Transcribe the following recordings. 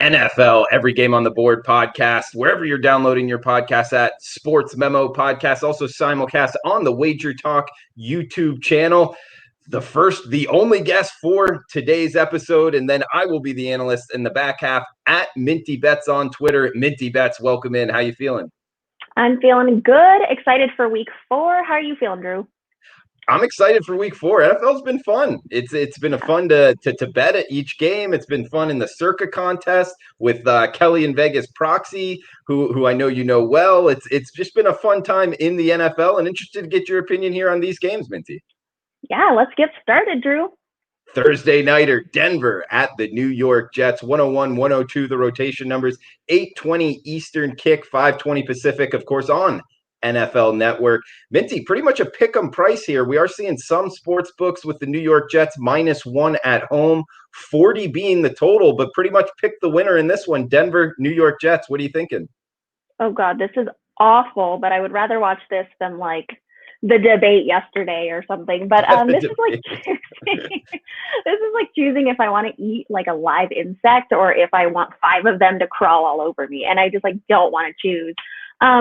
NFL Every Game on the Board podcast, wherever you're downloading your podcast at. Sports Memo podcast, also simulcast on the WagerTalk YouTube channel. The only guest for today's episode, and then I will be the analyst in the back half at Minty Bets on Twitter. Minty Bets, welcome in. How you feeling? I'm feeling good. Excited for week 4. How are you feeling, Drew? I'm excited for week 4. NFL's been fun. It's been fun to bet at each game. It's been fun in the Circa contest with Kelly and Vegas Proxy, who I know you know well. It's just been a fun time in the NFL, and interested to get your opinion here on these games, Minty. Yeah, let's get started, Drew. Thursday nighter, Denver at the New York Jets, 101-102, the rotation numbers, 8:20 Eastern kick, 5:20 Pacific, of course, on NFL Network. Minty, pretty much a pick-em price here. We are seeing some sports books with the New York Jets -1 at home, 40 being the total, but pretty much pick the winner in this one. Denver, New York Jets. What are you thinking? Oh, God, this is awful, but I would rather watch this than, like, the debate yesterday or something. But this is like choosing if I want to eat, like, a live insect or if I want 5 of them to crawl all over me. And I just, like, don't want to choose.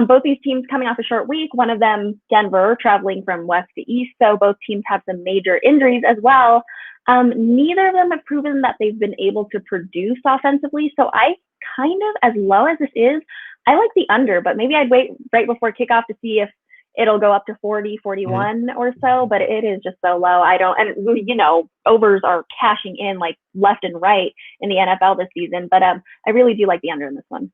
Both these teams coming off a short week, one of them, Denver, traveling from west to east. So both teams have some major injuries as well. Neither of them have proven that they've been able to produce offensively. So I kind of, as low as this is, I like the under, but maybe I'd wait right before kickoff to see if it'll go up to 40, 41 or so, but it is just so low. Overs are cashing in like left and right in the NFL this season, but I really do like the under in this one.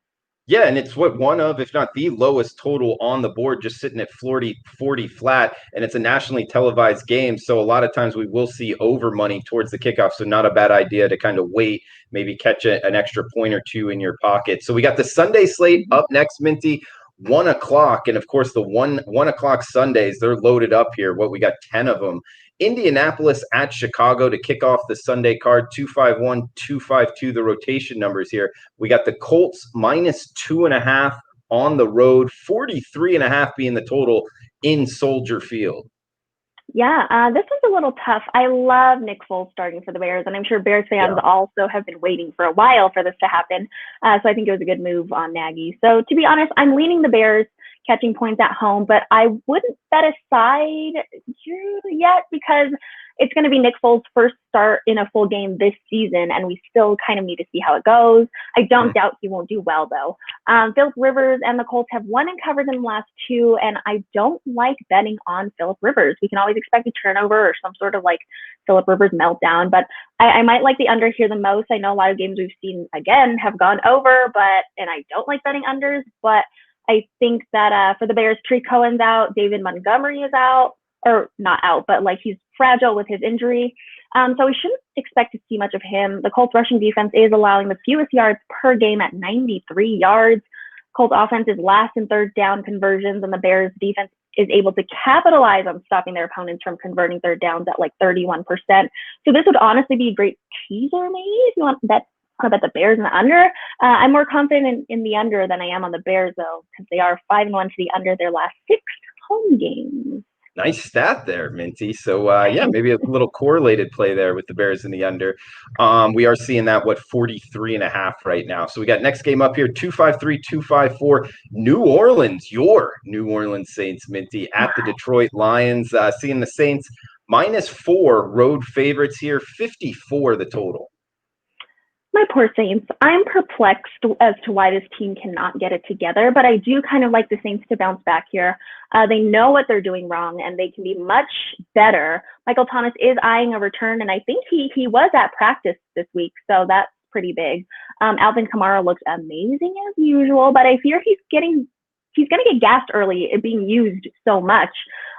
Yeah, and it's one of, if not the lowest total on the board, just sitting at 40 flat, and it's a nationally televised game, so a lot of times we will see over money towards the kickoff, so not a bad idea to kind of wait, maybe catch an extra point or two in your pocket. So we got the Sunday slate up next, Minty, 1 o'clock, and of course the 1 o'clock Sundays, they're loaded up here. We got 10 of them. Indianapolis at Chicago to kick off the Sunday card, 251, 252, the rotation numbers here. We got the Colts -2.5 on the road, 43.5 being the total in Soldier Field. Yeah, this is a little tough. I love Nick Foles starting for the Bears, and I'm sure Bears fans also have been waiting for a while for this to happen. So I think it was a good move on Nagy. So to be honest, I'm leaning the Bears catching points at home, but I wouldn't bet aside yet because it's going to be Nick Foles' first start in a full game this season, and we still kind of need to see how it goes. I don't doubt he won't do well, though. Phillip Rivers and the Colts have won and covered in the last 2, and I don't like betting on Phillip Rivers. We can always expect a turnover or some sort of like Phillip Rivers meltdown, but I might like the under here the most. I know a lot of games we've seen, again, have gone over, and I don't like betting unders, but I think that for the Bears, Tree Cohen's out, David Montgomery is out, or not out, but like he's fragile with his injury. So we shouldn't expect to see much of him. The Colts rushing defense is allowing the fewest yards per game at 93 yards. Colts offense is last in third down conversions, and the Bears defense is able to capitalize on stopping their opponents from converting third downs at like 31%. So this would honestly be a great teaser maybe if you want to bet the Bears in the under. I'm more confident in the under than I am on the Bears, though, because they are 5-1 to the under their last 6 home games. Nice stat there, Minty. So, maybe a little correlated play there with the Bears in the under. We are seeing that, 43.5 right now. So we got next game up here, 253, 254, New Orleans, your New Orleans Saints, Minty, at the Detroit Lions. Seeing the Saints -4 road favorites here, 54 the total. My poor Saints. I'm perplexed as to why this team cannot get it together, but I do kind of like the Saints to bounce back here. They know what they're doing wrong, and they can be much better. Michael Thomas is eyeing a return, and I think he was at practice this week, so that's pretty big. Alvin Kamara looks amazing as usual, but I fear he's going to get gassed early, being used so much.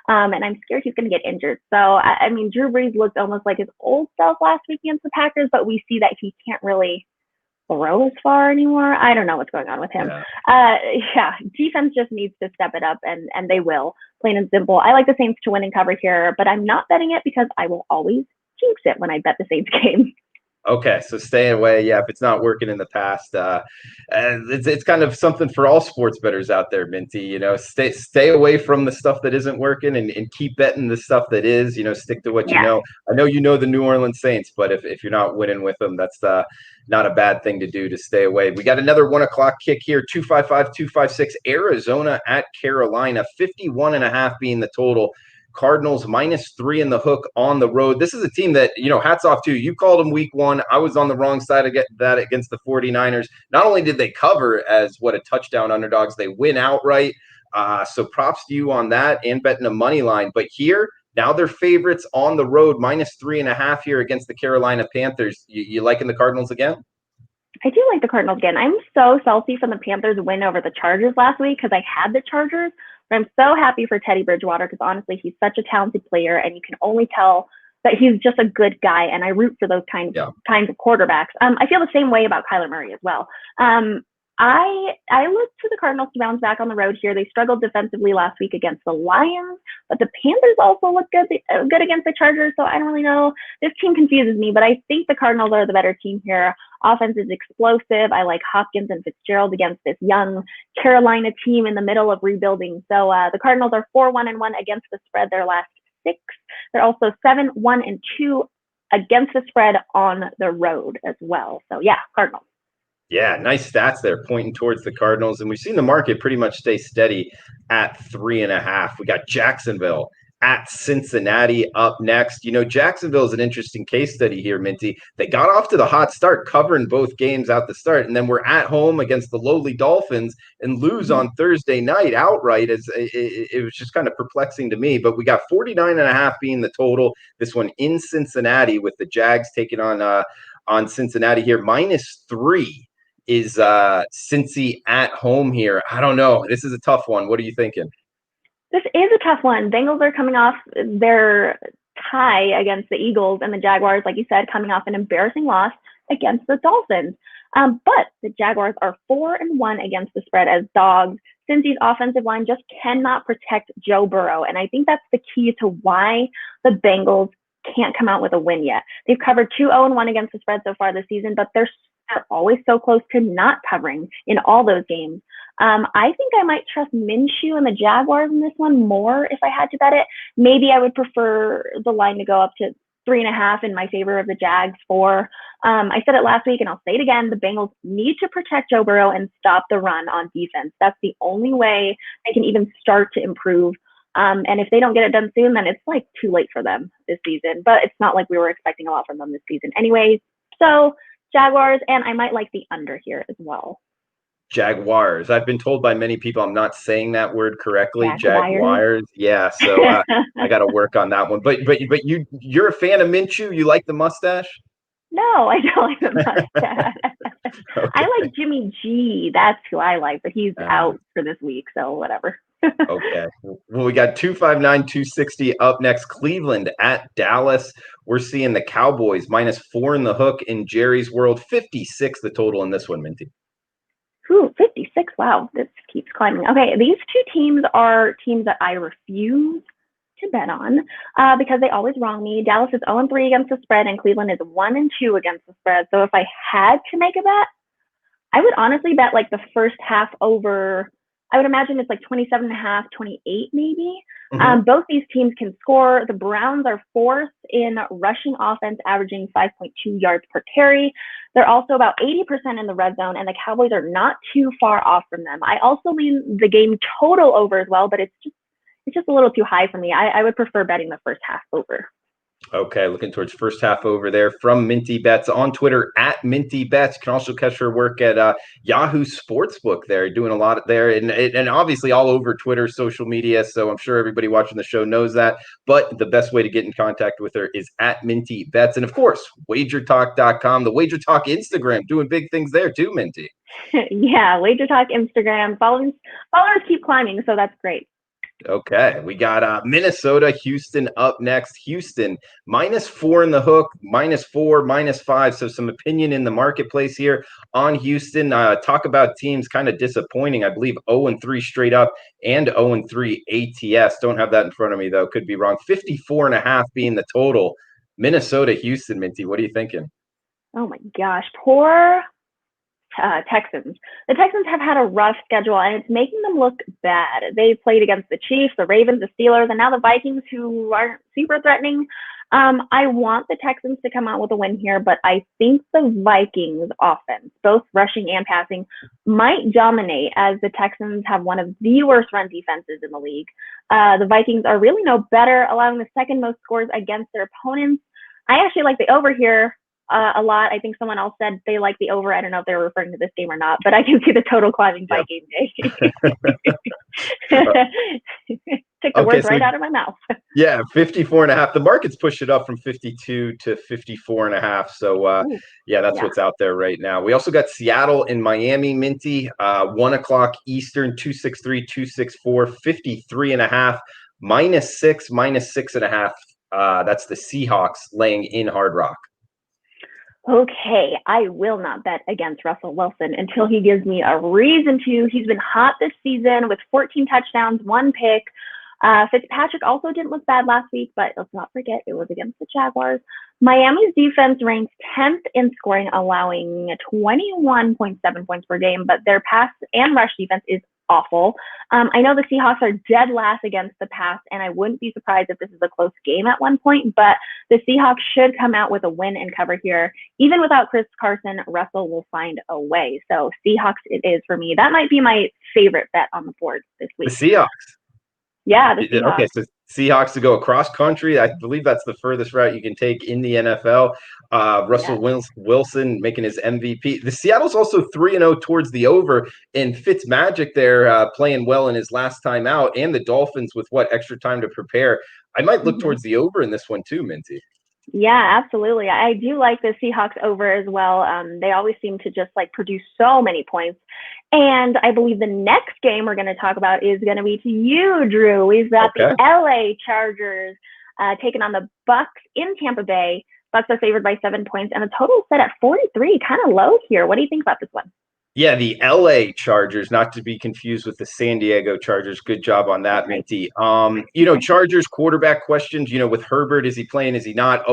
And I'm scared he's going to get injured. So, I mean, Drew Brees looked almost like his old self last week against the Packers, but we see that he can't really throw as far anymore. I don't know what's going on with him. Defense just needs to step it up, and they will, plain and simple. I like the Saints to win and cover here, but I'm not betting it because I will always jinx it when I bet the Saints game. Okay, so stay away. Yeah, if it's not working in the past, it's kind of something for all sports bettors out there, Minty. Stay away from the stuff that isn't working and keep betting the stuff that is. Stick to what you Yeah. know. I know you know the New Orleans Saints, but if you're not winning with them, that's not a bad thing to do to stay away. We got another 1 o'clock kick here. 255-256 Arizona at Carolina. 51.5 being the total. Cardinals -3 in the hook on the road. This is a team that, hats off to. You called them week one. I was on the wrong side of that against the 49ers. Not only did they cover as a touchdown underdogs, they win outright. So props to you on that and betting a money line. But here, now they're favorites on the road, -3.5 here against the Carolina Panthers. You liking the Cardinals again? I do like the Cardinals again. I'm so salty from the Panthers win over the Chargers last week because I had the Chargers. But I'm so happy for Teddy Bridgewater because honestly, he's such a talented player, and you can only tell that he's just a good guy. And I root for those kinds of quarterbacks. I feel the same way about Kyler Murray as well. I look for the Cardinals to bounce back on the road here. They struggled defensively last week against the Lions, but the Panthers also look good against the Chargers. So I don't really know. This team confuses me, but I think the Cardinals are the better team here. Offense is explosive. I like Hopkins and Fitzgerald against this young Carolina team in the middle of rebuilding. So the Cardinals are 4-1-1 against the spread their last 6. They're also 7-1-2 against the spread on the road as well. So yeah, Cardinals. Yeah, nice stats there pointing towards the Cardinals. And we've seen the market pretty much stay steady at 3.5. We got Jacksonville at Cincinnati up next. Jacksonville is an interesting case study here, Minty. They got off to the hot start, covering both games out the start, and then we're at home against the lowly Dolphins and lose on Thursday night outright. It was just kind of perplexing to me. But we got 49.5 being the total. This one in Cincinnati with the Jags taking on Cincinnati here. -3 is Cincy at home here. I don't know. This is a tough one. What are you thinking? This is a tough one. Bengals are coming off their tie against the Eagles, and the Jaguars, like you said, coming off an embarrassing loss against the Dolphins. But the Jaguars are 4-1 against the spread as dogs. Cincy's offensive line just cannot protect Joe Burrow, and I think that's the key to why the Bengals can't come out with a win yet. They've covered 2-0-1 against the spread so far this season, but they're always so close to not covering in all those games. I think I might trust Minshew and the Jaguars in this one more if I had to bet it. Maybe I would prefer the line to go up to 3.5 in my favor of the Jags 4. I said it last week and I'll say it again. The Bengals need to protect Joe Burrow and stop the run on defense. That's the only way they can even start to improve. And if they don't get it done soon, then it's like too late for them this season. But it's not like we were expecting a lot from them this season anyways. So Jaguars, and I might like the under here as well. Jaguars. I've been told by many people I'm not saying that word correctly. Jaguars. Yeah, so I got to work on that one. But you're a fan of Minshew? You like the mustache? No, I don't like the mustache. Okay. I like Jimmy G. That's who I like, but he's out for this week, so whatever. Okay. Well, we got 259-260 up next. Cleveland at Dallas. We're seeing the Cowboys -4 in the hook in Jerry's world. 56 the total in this one, Minty. Ooh, 56. Wow, this keeps climbing. Okay, these two teams are teams that I refuse to bet on because they always wrong me. Dallas is 0-3 against the spread, and Cleveland is 1-2 against the spread. So if I had to make a bet, I would honestly bet like the first half over. I would imagine it's like 27.5, 28 maybe. Mm-hmm. Both these teams can score. The Browns are 4th in rushing offense, averaging 5.2 yards per carry. They're also about 80% in the red zone, and the Cowboys are not too far off from them. I also lean the game total over as well, but it's just a little too high for me. I would prefer betting the first half over. Okay, looking towards first half over there from Minty Bets on Twitter at Minty Bets. You can also catch her work at Yahoo Sportsbook there, doing a lot there, and obviously all over Twitter, social media. So I'm sure everybody watching the show knows that. But the best way to get in contact with her is at Minty Bets, and of course, WagerTalk.com, the WagerTalk Instagram, doing big things there too, Minty. Yeah, WagerTalk Instagram followers keep climbing, so that's great. Okay, we got Minnesota, Houston up next. Houston -4 in the hook, -4, -5. So some opinion in the marketplace here on Houston. Talk about teams kind of disappointing. I believe 0-3 straight up and 0-3 ATS. Don't have that in front of me though. Could be wrong. 54.5 being the total. Minnesota, Houston, Minty. What are you thinking? Oh my gosh, poor Texans. The Texans have had a rough schedule, and it's making them look bad. They played against the Chiefs, the Ravens, the Steelers, and now the Vikings, who aren't super threatening. I want the Texans to come out with a win here, but I think the Vikings offense, both rushing and passing, might dominate as the Texans have one of the worst run defenses in the league. The Vikings are really no better, allowing the second most scores against their opponents. I actually like the over here a lot. I think someone else said they like the over. I don't know if they're referring to this game or not, but I can see the total climbing by game day. Took the words right out of my mouth. Yeah, 54.5. The market's pushed it up from 52 to 54.5. So, that's what's out there right now. We also got Seattle and Miami, Minty, 1 o'clock Eastern, 263, 264, 53.5, -6, -6.5. That's the Seahawks laying in Hard Rock. Okay, I will not bet against Russell Wilson until he gives me a reason to. He's been hot this season with 14 touchdowns, 1 pick. Fitzpatrick also didn't look bad last week, but let's not forget it was against the Jaguars. Miami's defense ranks 10th in scoring, allowing 21.7 points per game, but their pass and rush defense is awful. I know the Seahawks are dead last against the pass, and I wouldn't be surprised if this is a close game at one point, but the Seahawks should come out with a win and cover here. Even without Chris Carson, Russell will find a way. So Seahawks it is for me. That might be my favorite bet on the board this week. The Seahawks. Yeah, the Seahawks. Okay, so Seahawks to go across country. I believe that's the furthest route you can take in the NFL. Russell Wilson making his MVP. The Seattle's also 3-0 towards the over, and Fitzmagic there playing well in his last time out, and the Dolphins with extra time to prepare. I might look towards the over in this one too, Minty. Yeah, absolutely. I do like the Seahawks over as well. They always seem to just produce so many points. And I believe the next game we're going to talk about is going to be to you, Drew. We've got the LA Chargers taking on the Bucs in Tampa Bay. Bucs are favored by 7 points, and the total is set at 43, kind of low here. What do you think about this one? Yeah, the LA Chargers, not to be confused with the San Diego Chargers. Good job on that, Minty. Chargers quarterback questions, with Herbert, is he playing, is he not?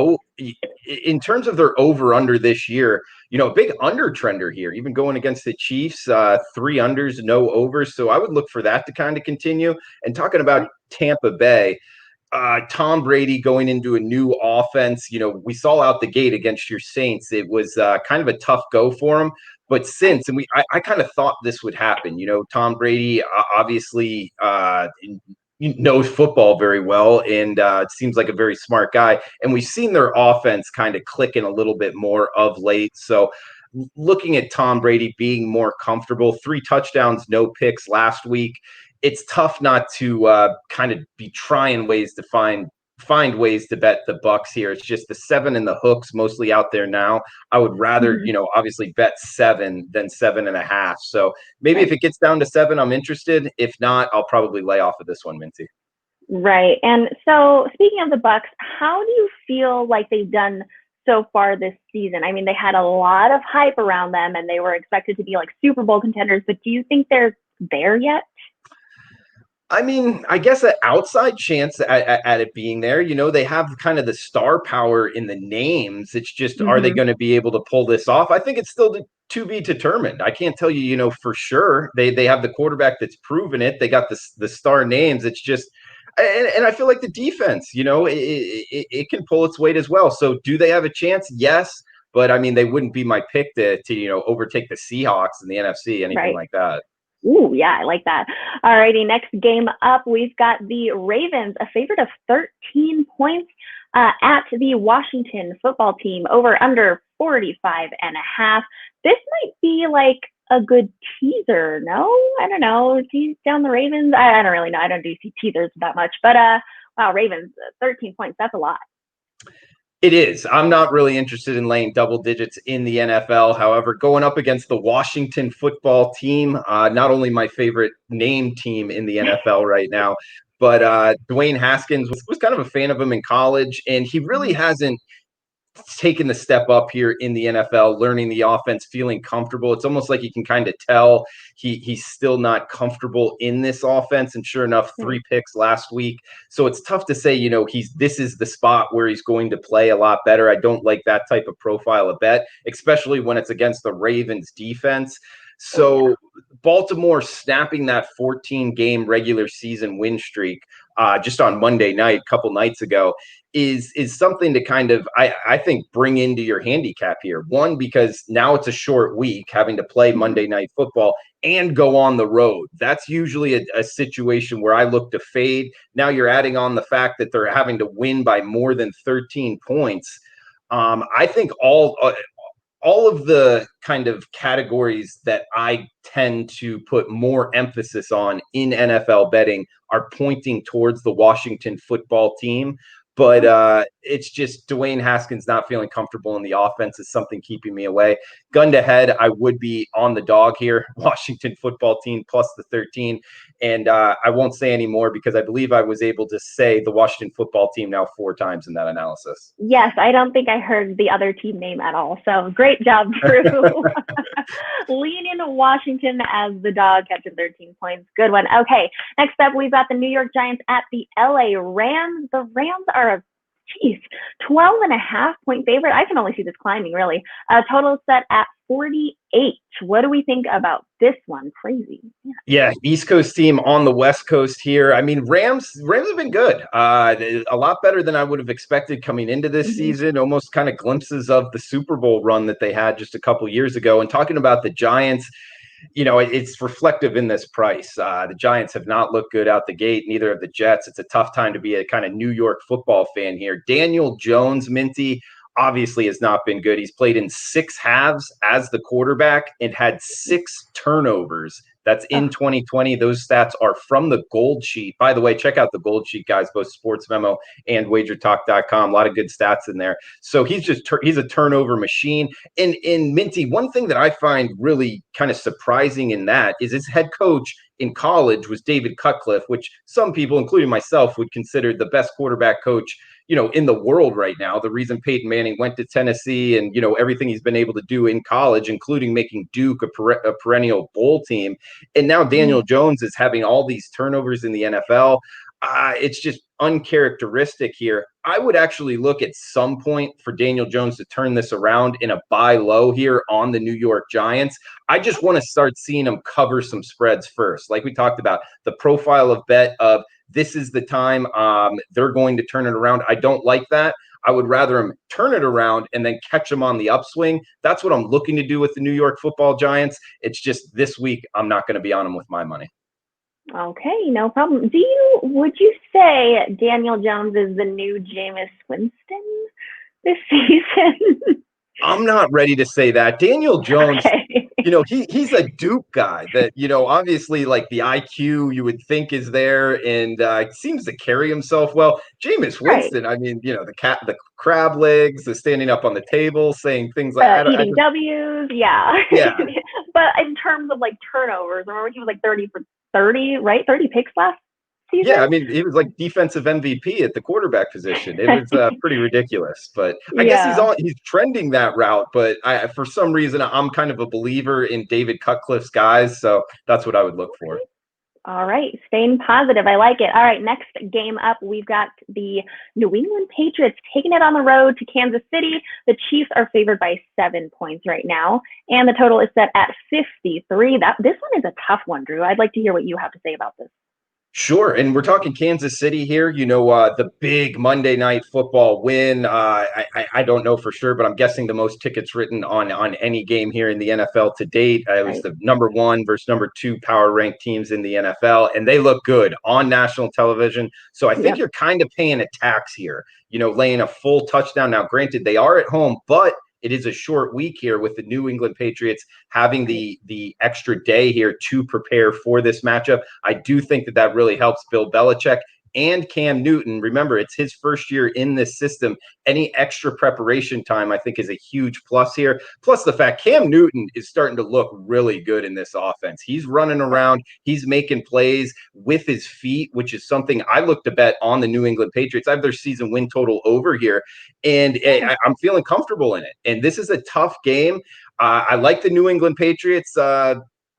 In terms of their over-under this year, a big under-trender here, even going against the Chiefs, 3 unders, no overs. So I would look for that to kind of continue. And talking about Tampa Bay, Tom Brady going into a new offense, we saw out the gate against your Saints. It was kind of a tough go for him. But since, and I kind of thought this would happen, Tom Brady obviously knows football very well, and it seems like a very smart guy. And we've seen their offense kind of clicking a little bit more of late. So looking at Tom Brady being more comfortable, 3 touchdowns, no picks last week, it's tough not to kind of be trying ways to find ways to bet the Bucs here. It's just the 7 and the hooks mostly out there now. I would rather, obviously bet 7 than 7.5. So maybe if it gets down to 7, I'm interested. If not, I'll probably lay off of this one, Minty. Right. And so speaking of the Bucs, how do you feel like they've done so far this season? I mean, they had a lot of hype around them and they were expected to be Super Bowl contenders, but do you think they're there yet? I mean, I guess an outside chance at it being there. They have kind of the star power in the names. It's just, are they going to be able to pull this off? I think it's still to be determined. I can't tell you, for sure. They have the quarterback that's proven it. They got the star names. It's just, and I feel like the defense, it can pull its weight as well. So do they have a chance? Yes. But I mean, they wouldn't be my pick to overtake the Seahawks in the NFC, anything like that. Ooh, yeah, I like that. All righty, next game up, we've got the Ravens, a favorite of 13 points at the Washington football team, over under 45.5. This might be a good teaser, no? I don't know. Tease down the Ravens? I don't really know. I don't do teasers that much. But, wow, Ravens, 13 points, that's a lot. It is. I'm not really interested in laying double digits in the NFL. However, going up against the Washington football team, not only my favorite name team in the NFL right now, but Dwayne Haskins was kind of a fan of him in college, and he really hasn't taking the step up here in the NFL, learning the offense, feeling comfortable. It's almost like you can kind of tell he's still not comfortable in this offense. And sure enough, 3 picks last week. So it's tough to say, this is the spot where he's going to play a lot better. I don't like that type of profile of bet, especially when it's against the Ravens defense. So Baltimore snapping that 14-game regular season win streak just on Monday night, a couple nights ago, is something to kind of, I think, bring into your handicap here. One, because now it's a short week, having to play Monday Night Football and go on the road. That's usually a situation where I look to fade. Now you're adding on the fact that they're having to win by more than 13 points. I think all of the kind of categories that I tend to put more emphasis on in NFL betting are pointing towards the Washington football team. But it's just Dwayne Haskins not feeling comfortable in the offense is something keeping me away. Gun to head, I would be on the dog here, Washington football team plus the 13. And I won't say any more because I believe I was able to say the Washington football team now 4 times in that analysis. Yes, I don't think I heard the other team name at all. So great job, Drew. Lean into Washington as the dog, catching 13 points. Good one. Okay, next up, we've got the New York Giants at the LA Rams. The Rams are a 12.5-point favorite. I can only see this climbing, really. Total set at 48. What do we think about this one? Crazy. Yeah, East Coast team on the West Coast here. I mean, Rams have been good. A lot better than I would have expected coming into this season. Almost kind of glimpses of the Super Bowl run that they had just a couple years ago. And talking about the Giants, it's reflective in this price. The Giants have not looked good out the gate, neither of the Jets. It's a tough time to be a kind of New York football fan here. Daniel Jones, Minty, obviously has not been good. He's played in 6 halves as the quarterback and had 6 turnovers. That's in 2020. Those stats are from the Gold Sheet. By the way, check out the Gold Sheet, guys, both Sports Memo and WagerTalk.com. A lot of good stats in there. So he's a turnover machine. And in Minty, one thing that I find really kind of surprising in that is his head coach in college was David Cutcliffe, which some people, including myself, would consider the best quarterback coach in the world right now. The reason Peyton Manning went to Tennessee and, everything he's been able to do in college, including making Duke a perennial bowl team. And now Daniel Jones is having all these turnovers in the NFL. It's just uncharacteristic here. I would actually look at some point for Daniel Jones to turn this around in a buy low here on the New York Giants. I just want to start seeing him cover some spreads first. Like we talked about, the profile of bet of this is the time they're going to turn it around. I don't like that. I would rather him turn it around and then catch him on the upswing. That's what I'm looking to do with the New York Football Giants. It's just this week I'm not going to be on them with my money. Okay, no problem. Would you say Daniel Jones is the new Jameis Winston this season? I'm not ready to say that. Daniel Jones, he's a Duke guy that, obviously like the IQ you would think is there and seems to carry himself well. Jameis Winston, I mean, the crab legs, the standing up on the table, saying things like eating W's, yeah. But in terms of like turnovers, remember he was like 30 for 30, right? 30 picks last season? Yeah, I mean, he was like defensive MVP at the quarterback position. It was pretty ridiculous, but I guess he's trending that route. But for some reason, I'm kind of a believer in David Cutcliffe's guys, so that's what I would look for. All right, staying positive. I like it. All right, next game up, we've got the New England Patriots taking it on the road to Kansas City. The Chiefs are favored by 7 points right now, and the total is set at 53. This one is a tough one, Drew. I'd like to hear what you have to say about this. Sure. And we're talking Kansas City here, the big Monday Night Football win. I don't know for sure, but I'm guessing the most tickets written on any game here in the NFL to date. It was the number 1 versus number 2 power ranked teams in the NFL, and they look good on national television. So I think you're kind of paying a tax here, laying a full touchdown. Now, granted, they are at home, but it is a short week here with the New England Patriots having the extra day here to prepare for this matchup. I do think that really helps Bill Belichick and Cam Newton. Remember, it's his first year in this system. Any extra preparation time, I think, is a huge plus here. Plus the fact Cam Newton is starting to look really good in this offense. He's running around. He's making plays with his feet, which is something I look to bet on the New England Patriots. I have their season win total over here, and I'm feeling comfortable in it. And this is a tough game. I like the New England Patriots.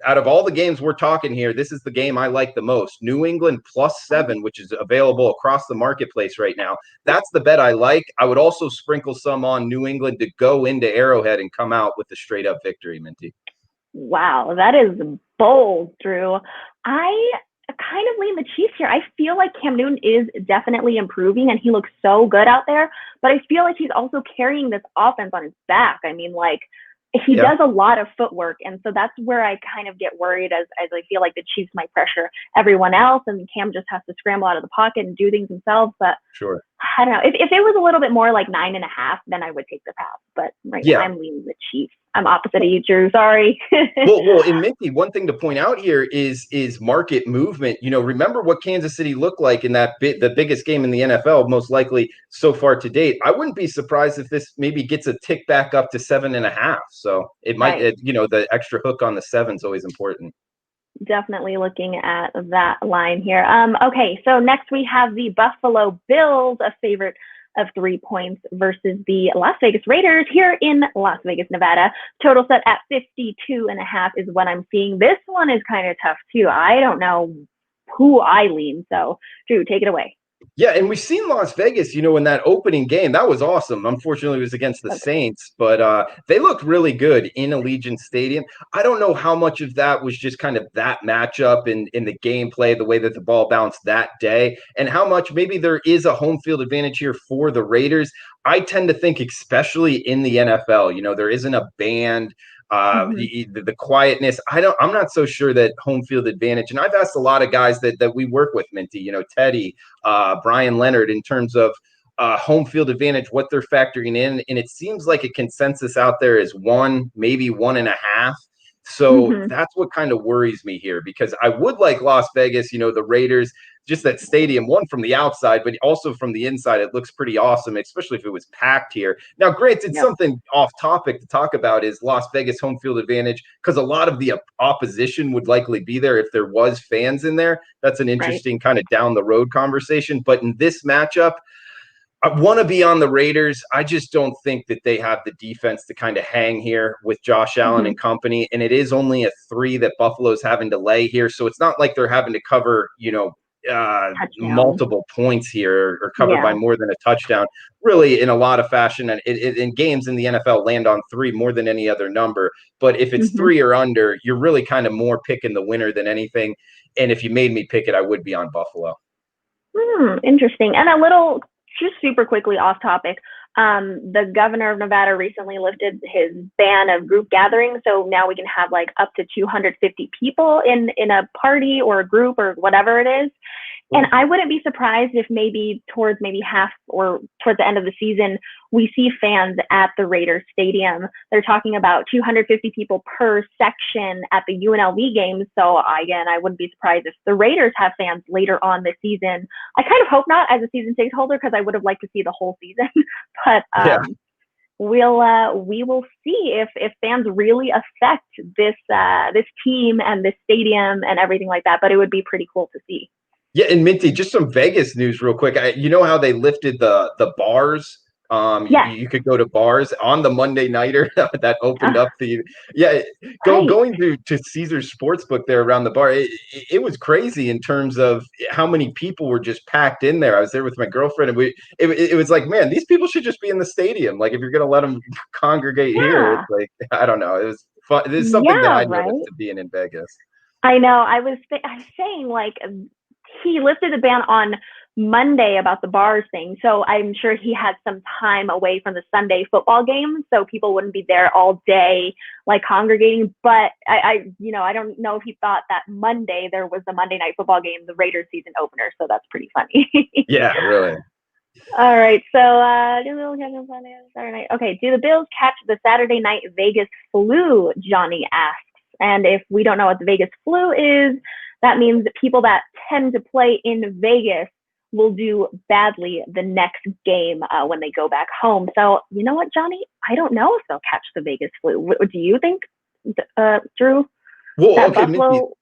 Out of all the games we're talking here, this is the game I like the most. New England +7, which is available across the marketplace right now. That's the bet I like. I would also sprinkle some on New England to go into Arrowhead and come out with a straight up victory, Minty. Wow, that is bold, Drew. I kind of lean the Chiefs here. I feel like Cam Newton is definitely improving and he looks so good out there, but I feel like he's also carrying this offense on his back. I mean, like, he does a lot of footwork, and so that's where I kind of get worried as I feel like the Chiefs might pressure everyone else, and Cam just has to scramble out of the pocket and do things himself. But I don't know. If it was a little bit more like 9.5, then I would take the pass. But now I'm leaning the Chiefs. I'm opposite of you, Drew. Sorry. well, in Minty, one thing to point out here is market movement. Remember what Kansas City looked like in the biggest game in the NFL, most likely so far to date. I wouldn't be surprised if this maybe gets a tick back up to 7.5. So it might, the extra hook on the 7 is always important. Definitely looking at that line here. Okay, so next we have the Buffalo Bills, a favorite of 3 points, versus the Las Vegas Raiders here in Las Vegas, Nevada. Total set at 52.5 is what I'm seeing. This one is kind of tough too. I don't know who I lean. So Drew, take it away. Yeah, and we've seen Las Vegas, in that opening game. That was awesome. Unfortunately, it was against the Saints, but they looked really good in Allegiant Stadium. I don't know how much of that was just kind of that matchup in the gameplay, the way that the ball bounced that day, and how much maybe there is a home field advantage here for the Raiders. I tend to think, especially in the NFL, there isn't a band. The quietness. I'm not so sure that home field advantage. And I've asked a lot of guys that we work with, Minty, Teddy, Brian Leonard, in terms of home field advantage, what they're factoring in. And it seems like a consensus out there is 1, maybe 1.5. So that's what kind of worries me here, because I would like Las Vegas, the Raiders, just that stadium, one from the outside, but also from the inside, it looks pretty awesome, especially if it was packed here. Now, granted, something off topic to talk about is Las Vegas home field advantage, because a lot of the opposition would likely be there if there was fans in there. That's an interesting kind of down the road conversation. But in this matchup, I want to be on the Raiders. I just don't think that they have the defense to kind of hang here with Josh Allen and company. And it is only a 3 that Buffalo's having to lay here. So it's not like they're having to cover, multiple points here or covered by more than a touchdown. Really, in a lot of fashion, and in games in the NFL, land on 3 more than any other number. But if it's 3 or under, you're really kind of more picking the winner than anything. And if you made me pick it, I would be on Buffalo. Interesting. And a little, just super quickly off topic, the governor of Nevada recently lifted his ban of group gatherings. So now we can have like up to 250 people in a party or a group or whatever it is. And I wouldn't be surprised if towards half or towards the end of the season, we see fans at the Raiders Stadium. They're talking about 250 people per section at the UNLV games. So again, I wouldn't be surprised if the Raiders have fans later on this season. I kind of hope not as a season ticket holder, because I would have liked to see the whole season. But we will see if fans really affect this team and this stadium and everything like that. But it would be pretty cool to see. Yeah, and Minty, just some Vegas news real quick. You know how they lifted the bars? You could go to bars on the Monday nighter that opened up going to Caesar's Sportsbook there around the bar. It was crazy in terms of how many people were just packed in there. I was there with my girlfriend, and it was like, man, these people should just be in the stadium. Like, if you're gonna let them congregate here, it's like, I don't know. It was fun. This is something that I noticed to being in Vegas. I know. I was saying, like, he lifted the ban on Monday about the bars thing. So I'm sure he had some time away from the Sunday football game, so people wouldn't be there all day, like, congregating. But I don't know if he thought that Monday there was the Monday night football game, the Raiders season opener. So that's pretty funny. Yeah, really. All right. So do the Bills catch on Sunday, Saturday night? Okay. Do the Bills catch the Saturday night Vegas flu? Johnny asks. And if we don't know what the Vegas flu is, that means that people that tend to play in Vegas will do badly the next game when they go back home. So, you know what, Johnny? I don't know if they'll catch the Vegas flu. Do you think, Drew, Well, that okay, Minty, Buffalo?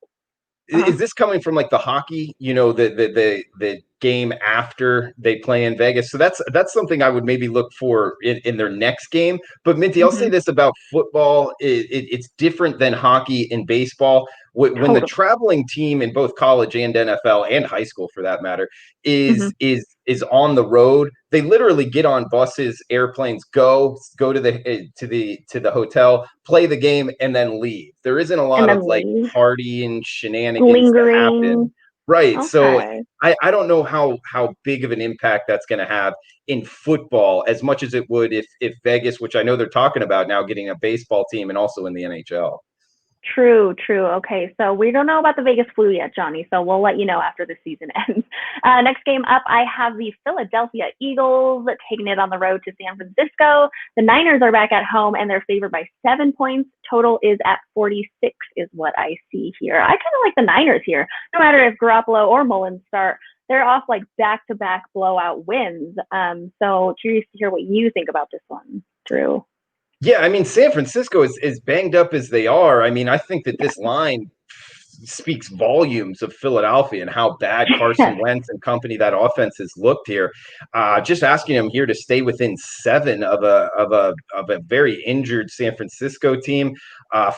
is this coming from like the hockey, the game after they play in Vegas? So that's something I would maybe look for in their next game. But Minty, I'll say this about football: it's different than hockey and baseball. When the Totally. traveling team in both college and NFL and high school, for that matter, is on the road, they literally get on buses, airplanes, go to the hotel, play the game, and then leave. There isn't a And lot of then like leave. partying shenanigans that happen. Lingering. Right. So Okay. I don't know how big of an impact that's going to have in football as much as it would if Vegas, which I know they're talking about now, getting a baseball team and also in the NHL. True. Okay, so we don't know about the Vegas flu yet, Johnny. So we'll let you know after the season ends. Next game up, I have the Philadelphia Eagles taking it on the road to San Francisco. The Niners are back at home, and they're favored by 7 points. Total is at 46, is what I see here. I kind of like the Niners here. No matter if Garoppolo or Mullins start, they're off like back-to-back blowout wins. So curious to hear what you think about this one, Drew. Yeah, I mean, San Francisco is as banged up as they are. I mean, I think that this line speaks volumes of Philadelphia and how bad Carson Wentz and company, that offense, has looked here. Just asking him here to stay within 7 of a very injured San Francisco team.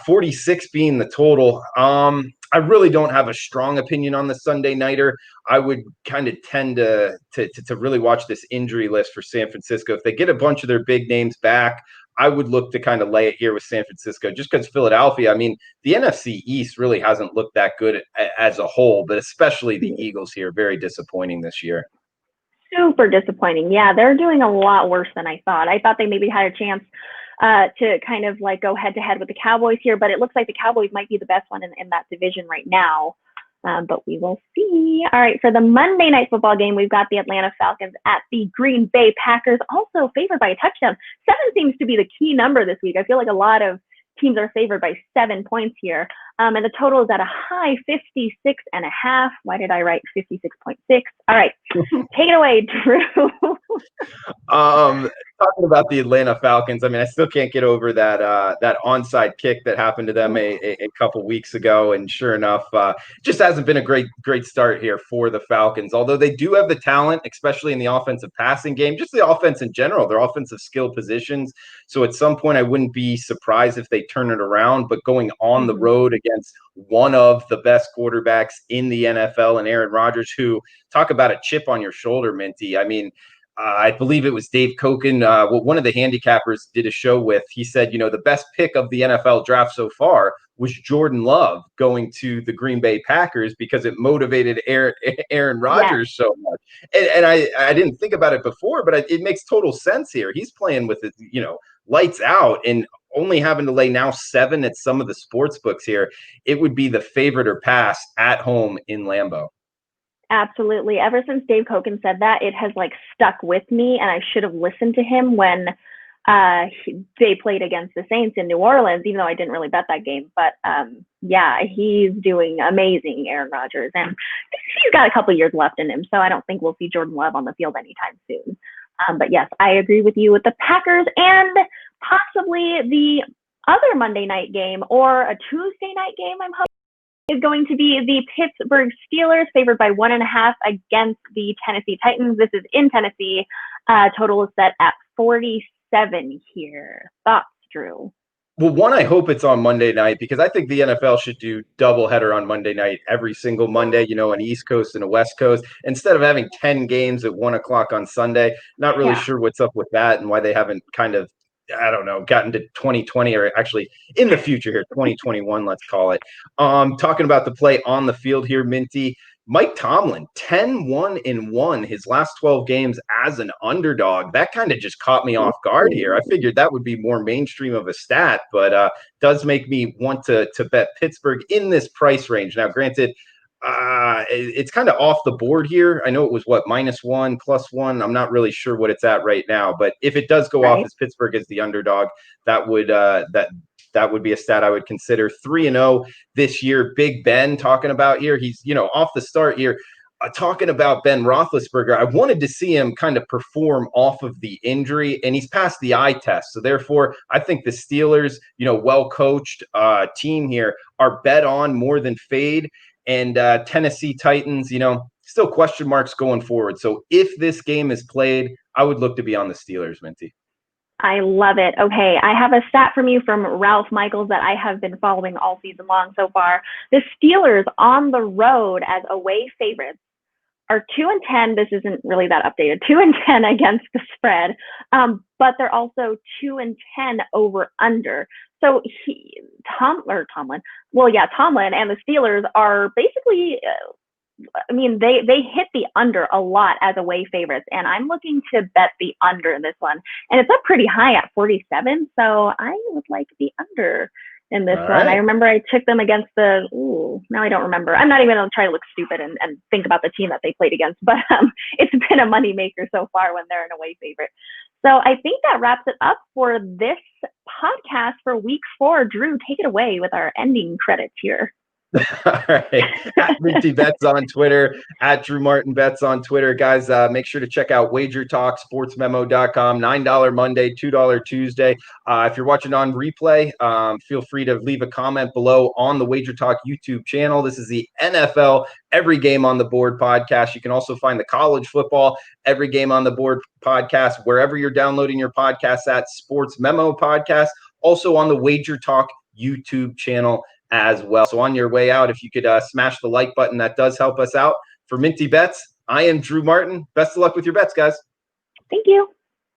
46 being the total. I really don't have a strong opinion on the Sunday nighter. I would kind of tend to really watch this injury list for San Francisco. If they get a bunch of their big names back, I would look to kind of lay it here with San Francisco, just because Philadelphia, I mean, the NFC East really hasn't looked that good as a whole, but especially the Eagles here, very disappointing this year. Super disappointing. Yeah, they're doing a lot worse than I thought. I thought they maybe had a chance to kind of like go head to head with the Cowboys here, but it looks like the Cowboys might be the best one in that division right now. But we will see. All right, for the Monday night football game, we've got the Atlanta Falcons at the Green Bay Packers, also favored by a touchdown. 7 seems to be the key number this week. I feel like a lot of teams are favored by 7 points here. And the total is at a high 56.5. Why did I write 56.6? All right, take it away, Drew. Talking about the Atlanta Falcons, I mean, I still can't get over that onside kick that happened to them a couple weeks ago, and sure enough, just hasn't been a great start here for the Falcons. Although they do have the talent, especially in the offensive passing game, just the offense in general, their offensive skill positions. So at some point, I wouldn't be surprised if they turn it around. But going on the road against one of the best quarterbacks in the NFL, and Aaron Rodgers, who, talk about a chip on your shoulder, Minty. I mean, I believe it was Dave Koken, one of the handicappers, did a show with. He said, the best pick of the NFL draft so far was Jordan Love going to the Green Bay Packers because it motivated Aaron Rodgers so much. And I didn't think about it before, but it makes total sense here. He's playing with it, lights out, and only having to lay now 7 at some of the sports books here. It would be the favorite or pass at home in Lambeau. Absolutely. Ever since Dave Koken said that, it has like stuck with me, and I should have listened to him when they played against the Saints in New Orleans, even though I didn't really bet that game. But yeah, he's doing amazing, Aaron Rodgers, and he's got a couple years left in him, so I don't think we'll see Jordan Love on the field anytime soon. But yes, I agree with you with the Packers, and possibly the other Monday night game or a Tuesday night game, I'm hoping, is going to be the Pittsburgh Steelers, favored by 1.5 against the Tennessee Titans. This is in Tennessee. Total is set at 47 here. Thoughts, Drew? Well, one, I hope it's on Monday night, because I think the NFL should do doubleheader on Monday night every single Monday, an East Coast and a West Coast, instead of having 10 games at 1 o'clock on Sunday. Not really sure what's up with that and why they haven't kind of, I don't know, gotten to 2020, or actually in the future here, 2021, let's call it. Talking about the play on the field here, Minty. Mike Tomlin, 10-1-1 his last 12 games as an underdog. That kind of just caught me off guard here. I figured that would be more mainstream of a stat, but does make me want to bet Pittsburgh in this price range. Now, granted, it's kind of off the board here. I know it was -1, +1. I'm not really sure what it's at right now, but if it does go off as Pittsburgh as the underdog, that would that would be a stat I would consider. 3-0 this year. Big Ben talking about here. He's, off the start here. talking about Ben Roethlisberger, I wanted to see him kind of perform off of the injury, and he's passed the eye test. So therefore, I think the Steelers, well-coached team here, are bet on more than fade. And Tennessee Titans, still question marks going forward. So if this game is played, I would look to be on the Steelers, Minty. I love it. Okay, I have a stat from you from Ralph Michaels that I have been following all season long so far. The Steelers on the road as away favorites are 2-10. This isn't really that updated. 2-10 against the spread, but they're also 2-10 over under. So Tomlin and the Steelers are basically. They hit the under a lot as away favorites, and I'm looking to bet the under in this one. And it's up pretty high at 47, so I would like the under in this one. I remember I took them against now I don't remember. I'm not even going to try to look stupid and think about the team that they played against, but it's been a moneymaker so far when they're an away favorite. So I think that wraps it up for this podcast for week 4. Drew, take it away with our ending credits here. All right. At Minty Bets on Twitter, at Drew Martin Bets on Twitter. Guys, make sure to check out WagerTalk, sportsmemo.com, $9 Monday, $2 Tuesday. If you're watching on replay, feel free to leave a comment below on the WagerTalk YouTube channel. This is the NFL Every Game on the Board podcast. You can also find the college football Every Game on the Board podcast wherever you're downloading your podcasts at Sports Memo Podcast, also on the WagerTalk YouTube channel as well. So on your way out, if you could smash the like button, that does help us out. For Minty Bets, I am Drew Martin. Best of luck with your bets, guys. Thank you.